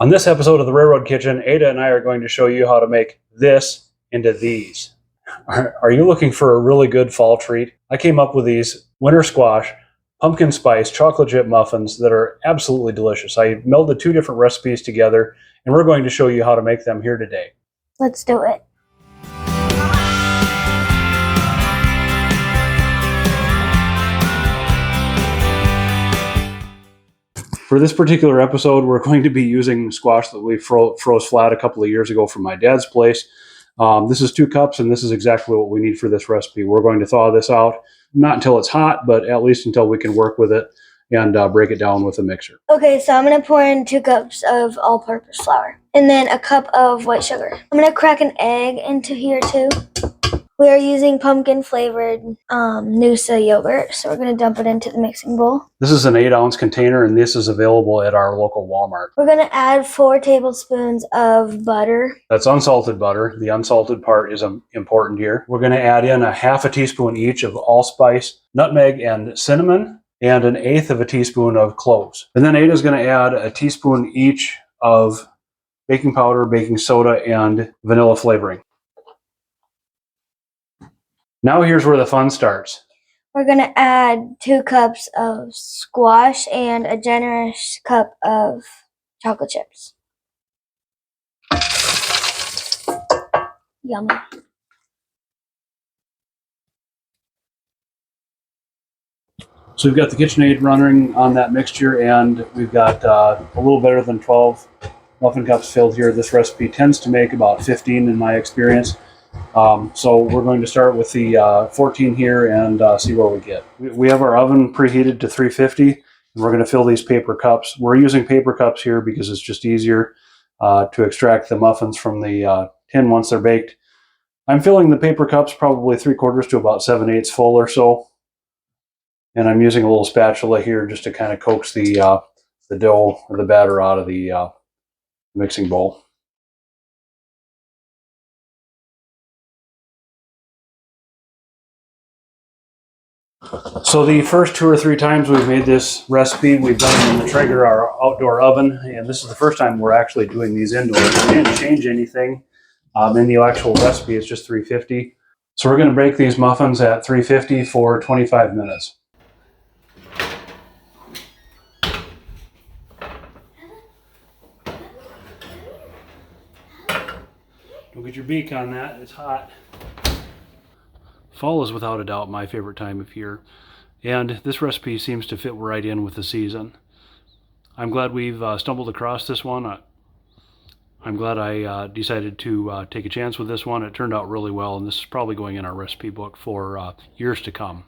On this episode of the Railroad Kitchen, Ada and I are going to show you how to make this into these. Are you looking for a really good fall treat? I came up with these winter squash, pumpkin spice, chocolate chip muffins that are absolutely delicious. I melded two different recipes together, and we're going to show you how to make them here today. Let's do it. For this particular episode, we're going to be using squash that we froze flat a couple of years ago from my dad's place. This is 2 cups, and this is exactly what we need for this recipe. We're going to thaw this out, not until it's hot, but at least until we can work with it and break it down with a mixer. Okay, so I'm going to pour in 2 cups of all-purpose flour and then a cup of white sugar. I'm going to crack an egg into here too. We are using pumpkin-flavored Noosa yogurt, so we're going to dump it into the mixing bowl. This is an 8-ounce container, and this is available at our local Walmart. We're going to add 4 tablespoons of butter. That's unsalted butter. The unsalted part is important here. We're going to add in a half a teaspoon each of allspice, nutmeg, and cinnamon, and 1/8 of a teaspoon of cloves. And then Ada's going to add a teaspoon each of baking powder, baking soda, and vanilla flavoring. Now here's where the fun starts. We're going to add 2 cups of squash and a generous cup of chocolate chips. Yummy. So we've got the KitchenAid running on that mixture, and we've got a little better than 12 muffin cups filled here. This recipe tends to make about 15 in my experience. So we're going to start with the 14 here and see where we get. We have our oven preheated to 350, and we're going to fill these paper cups. We're using paper cups here because it's just easier to extract the muffins from the tin once they're baked. I'm filling the paper cups probably 3/4 to about 7/8 full or so. And I'm using a little spatula here just to kind of coax the dough or the batter out of the mixing bowl. So the first 2 or 3 times we've made this recipe, we've done it in the Traeger, our outdoor oven, and this is the first time we're actually doing these indoors. We didn't change anything in the actual recipe. It's just 350. So we're going to bake these muffins at 350 for 25 minutes. Don't get your beak on that, it's hot. Fall is without a doubt my favorite time of year, and this recipe seems to fit right in with the season. I'm glad we've stumbled across this one. I'm glad I decided to take a chance with this one. It turned out really well, and this is probably going in our recipe book for years to come.